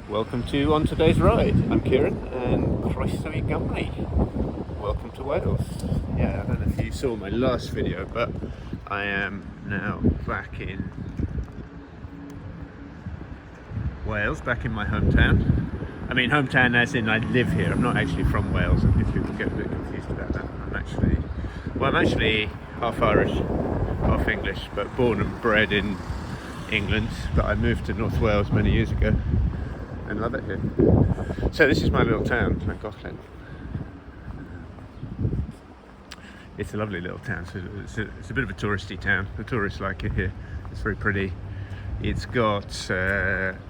Welcome to On Today's Ride. I'm Kieran and Croeso I Gymru. Welcome to Wales. Yeah, I don't know if you saw my last video, but I am now back in Wales, back in my hometown. I mean hometown as in I live here. I'm not actually from Wales. I think people get a bit confused about that. I'm actually half Irish, half English, but born and bred in England. But I moved to North Wales many years ago and love it here. So this is my little town, Llangollen. It's a lovely little town. So it's a bit of a touristy town. The tourists like it here. It's very pretty. It's got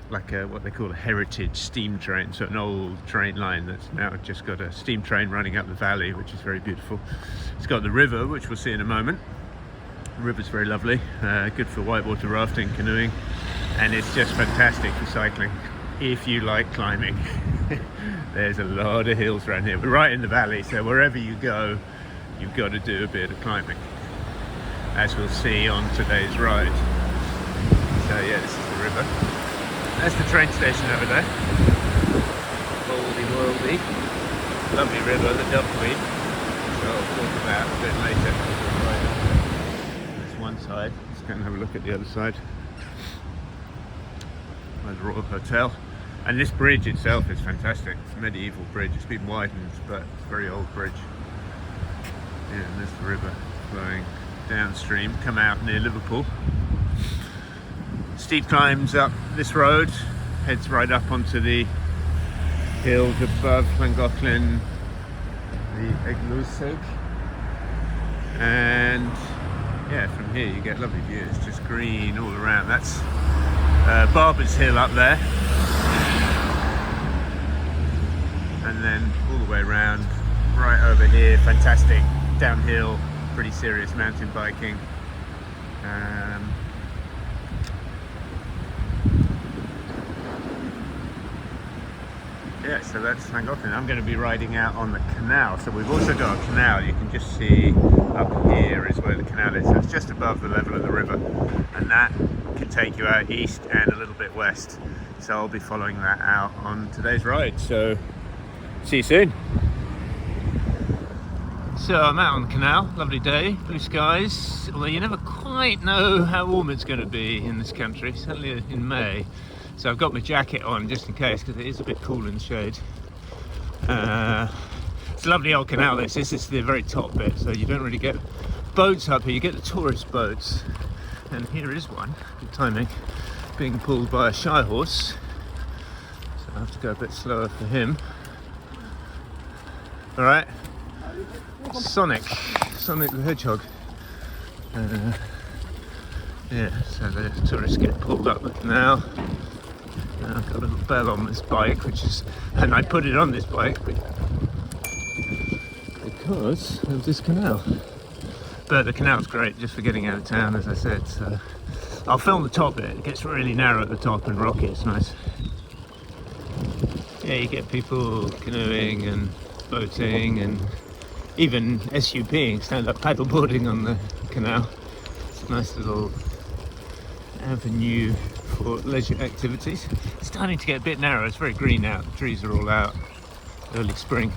like what they call a heritage steam train, so an old train line that's now just got a steam train running up the valley, which is very beautiful. It's got the river, which we'll see in a moment. The river's very lovely, good for whitewater rafting, canoeing, and it's just fantastic for cycling if you like climbing. There's a lot of hills around here. We're right in the valley, so wherever you go, you've got to do a bit of climbing, as we'll see on today's ride. So yeah, this is the river. That's the train station over there. Oldie worldy. Lovely river, the Duckweed. So I'll talk about a bit later. That's one side. Let's go and have a look at the other side. By the Royal Hotel. And this bridge itself is fantastic. It's a medieval bridge. It's been widened, but it's a very old bridge. Yeah, and there's the river flowing downstream. Come out near Liverpool. Steep climbs up this road, heads right up onto the hills above Llangollen, the Llangollen, and yeah, from here you get lovely views, just green all around. That's Barber's Hill up there, and then all the way around, right over here, fantastic downhill, pretty serious mountain biking. Yeah, so that's Llangollen. I'm going to be riding out on the canal. So we've also got a canal. You can just see up here is where the canal is. So it's just above the level of the river. And that can take you out east and a little bit west. So I'll be following that out on today's ride. So see you soon. So I'm out on the canal. Lovely day, blue skies. Although you never quite know how warm it's going to be in this country, certainly in May. So I've got my jacket on just in case, because it is a bit cool in the shade. It's a lovely old canal this. This is the very top bit, so you don't really get boats up here. You get the tourist boats. And here is one, good timing, being pulled by a shy horse. So I have to go a bit slower for him. Alright, Sonic the Hedgehog. Yeah, so the tourists get pulled up the canal. I've got a little bell on this bike, and I put it on this bike because of this canal. But the canal's great just for getting out of town, as I said. So I'll film the top bit. It gets really narrow at the top and rocky. It's nice. Yeah, you get people canoeing and boating and even SUPing, stand-up paddleboarding on the canal. It's a nice little avenue for leisure activities. It's starting to get a bit narrow. It's very green out. The trees are all out. Early spring.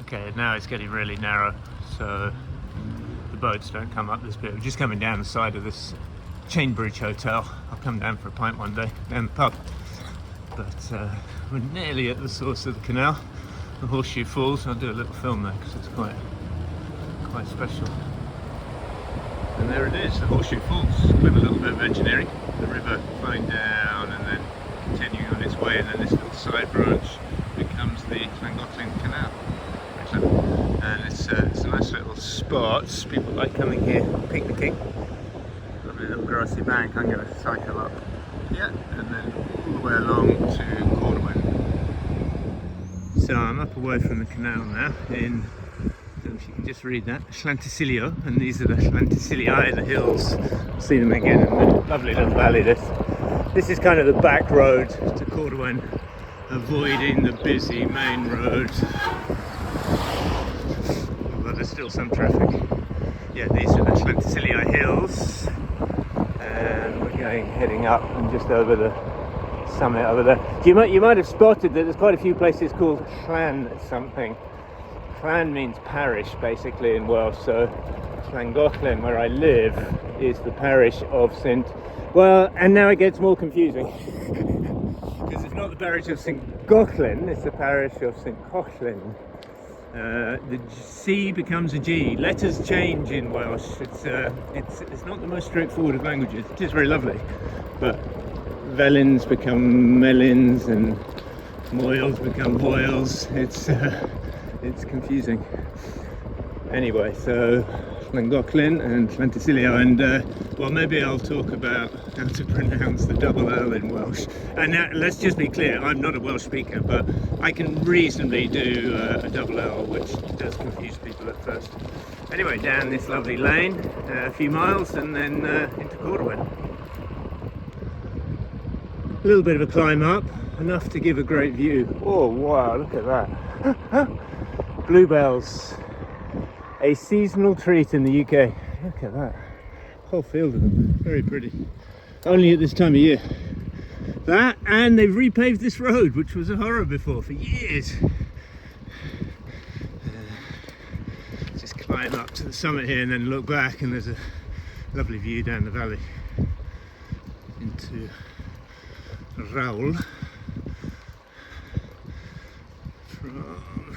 Okay, now it's getting really narrow, so the boats don't come up this bit. We're just coming down the side of this Chainbridge Hotel. I'll come down for a pint one day, down the pub. But we're nearly at the source of the canal, the Horseshoe Falls. I'll do a little film there because it's quite special. And there it is, the Horseshoe Falls, with a little bit of engineering. The river flowing down and then continuing on its way, and then this little side branch becomes the Llangollen Canal. And it's a nice little spot. People like coming here, picnicking. Lovely little grassy bank. I'm going to cycle up, yeah, and then all the way along to Llangollen. So I'm up away from the canal now in, I don't know if you can just read that, Llantysilio, and these are the Llantysilii, the hills. See them again in the lovely little valley. This is kind of the back road to Llangollen, avoiding the busy main road. Although there's still some traffic. Yeah, these are the Llantysilii hills, and we're heading up and just over the summit over there. You might have spotted that there's quite a few places called Llan something. Llan means parish basically in Welsh, so Llangollen, where I live, is the parish of St. Well, and now it gets more confusing because it's not the parish of St. Gochlin, it's the parish of St. Cochlin. The C becomes a G. Letters change in Welsh. It's not the most straightforward of languages. It is very lovely, but Velins become Melins and Moyles become Voiles. It's confusing. Anyway, so Llangollen and Llantysilio, and well, maybe I'll talk about how to pronounce the double L in Welsh. And now, let's just be clear, I'm not a Welsh speaker, but I can reasonably do a double L, which does confuse people at first. Anyway, down this lovely lane, a few miles, and then into Corwin. A little bit of a climb up, enough to give a great view. Oh wow, look at that. Bluebells. A seasonal treat in the UK. Look at that. Whole field of them. Very pretty. Only at this time of year. That, and they've repaved this road, which was a horror before for years. Just climb up to the summit here and then look back, and there's a lovely view down the valley into Llangollen. From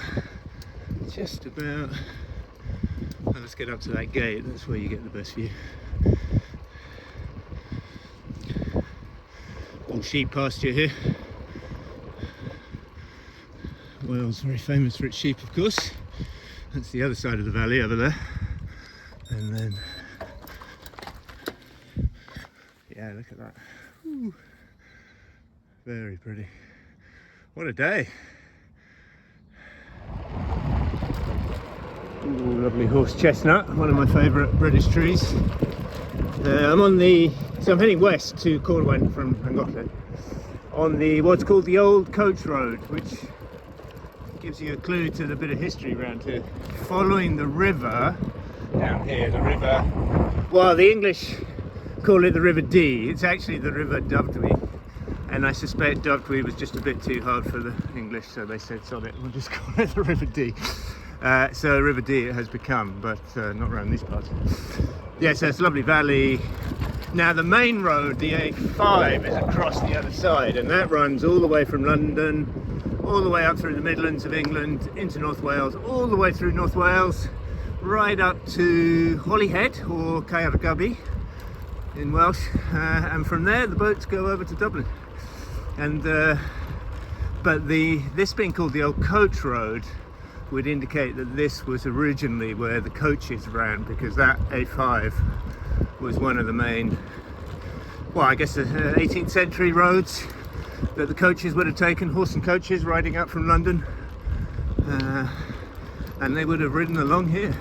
just about, well, let's get up to that gate, that's where you get the best view. All sheep pasture here. Wales very famous for its sheep, of course. That's the other side of the valley over there. And then, yeah, look at that. Ooh. Very pretty. What a day. Ooh, lovely horse chestnut, one of my favourite British trees. So I'm heading west to Corwin from Llangollen on what's called the Old Coach Road, which gives you a clue to the bit of history around here. Following the river down here, well, the English call it the River Dee. It's actually the River Dovedwy, and I suspect Dovedwy was just a bit too hard for the English, so they said, sod it, we'll just call it the River Dee. So River Dee it has become, but not around these parts. Yeah, so it's a lovely valley. Now the main road, the A5, is across the other side, and that runs all the way from London, all the way up through the Midlands of England, into North Wales, all the way through North Wales, right up to Holyhead, or Caergybi in Welsh, and from there the boats go over to Dublin. And but this being called the Old Coach Road would indicate that this was originally where the coaches ran, because that A5 was one of the main, well, I guess the 18th century roads that the coaches would have taken, horse and coaches riding up from London, and they would have ridden along here.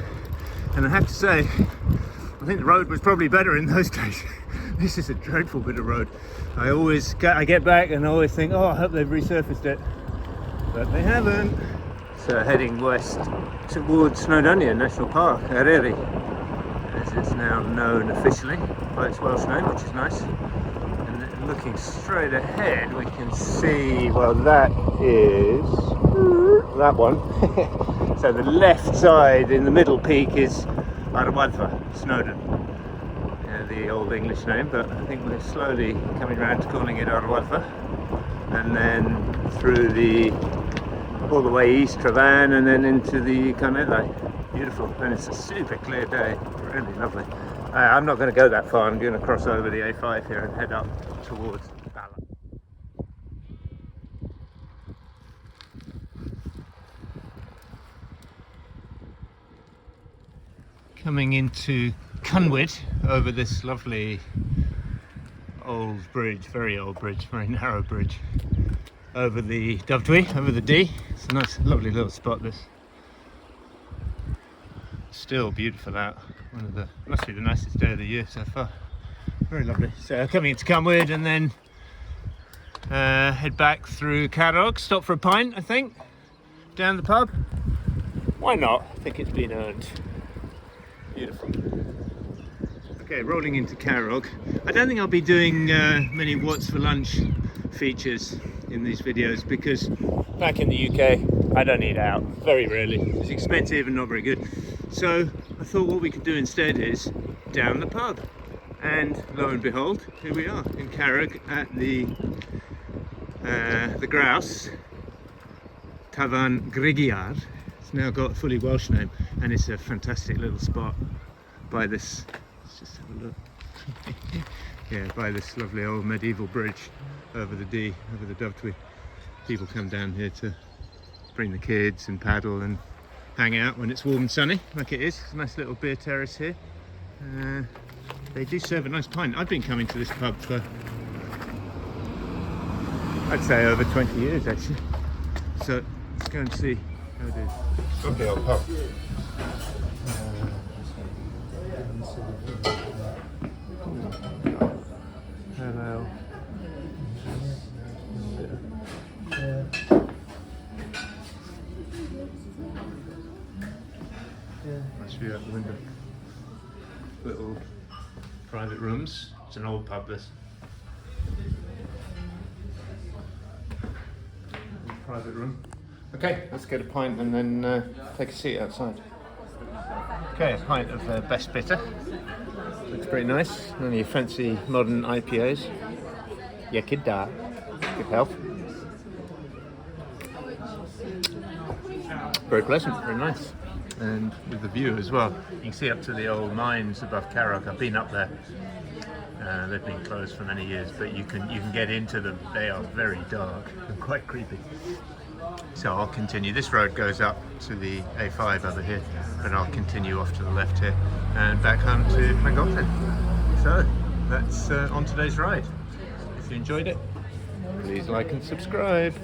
And I have to say, I think the road was probably better in those days. This is a dreadful bit of road. I get back and I always think, oh, I hope they've resurfaced it, but they haven't. So heading west towards Snowdonia National Park, Eryri, as it's now known officially by its Welsh name, which is nice. And then looking straight ahead, we can see, well, that is that one. So the left side in the middle peak is Arwalfa, Snowdon, the old English name, but I think we're slowly coming around to calling it Arwalfa. And then through all the way east, Travan, and then into the Carnedau. Beautiful, and it's a super clear day, really lovely. I'm not going to go that far, I'm going to cross over the A5 here and head up towards Bala. Coming into Cynwyd over this lovely old bridge, very old bridge, very narrow bridge, over the Dovedwy, over the Dee. It's a nice, lovely little spot, this. Still beautiful out. Must be the nicest day of the year so far. Very lovely. So coming into Cynwyd and then head back through Carrog, stop for a pint, I think, down the pub. Why not? I think it's been earned. Beautiful. Okay, rolling into Carrog. I don't think I'll be doing many what's for lunch features in these videos, because back in the UK I don't eat out, very rarely. It's expensive and not very good. So I thought what we could do instead is down the pub. And lo and behold, here we are in Carreg at the Grouse Tavan Grigiar. It's now got a fully Welsh name, and it's a fantastic little spot by this, let's just have a look. Yeah, by this lovely old medieval bridge over the Dee, over the Dovetwy. People come down here to bring the kids and paddle and hang out when it's warm and sunny, like it is. It's a nice little beer terrace here. They do serve a nice pint. I've been coming to this pub for, I'd say, over 20 years actually. So let's go and see how it is. Lovely old pub. Hello. Nice view out the window. Little private rooms. It's an old pub, this. Private room. Okay, let's get a pint and then take a seat outside. Okay, a pint of Best Bitter. Looks pretty nice. None of your fancy modern IPAs. Yeah, good health. Very pleasant, very nice. And with the view as well. You can see up to the old mines above Carreg. I've been up there. They've been closed for many years, but you can get into them. They are very dark and quite creepy. So I'll continue. This road goes up to the A5 over here, but I'll continue off to the left here and back home to Llangollen. So that's on today's ride. If you enjoyed it, please like and subscribe.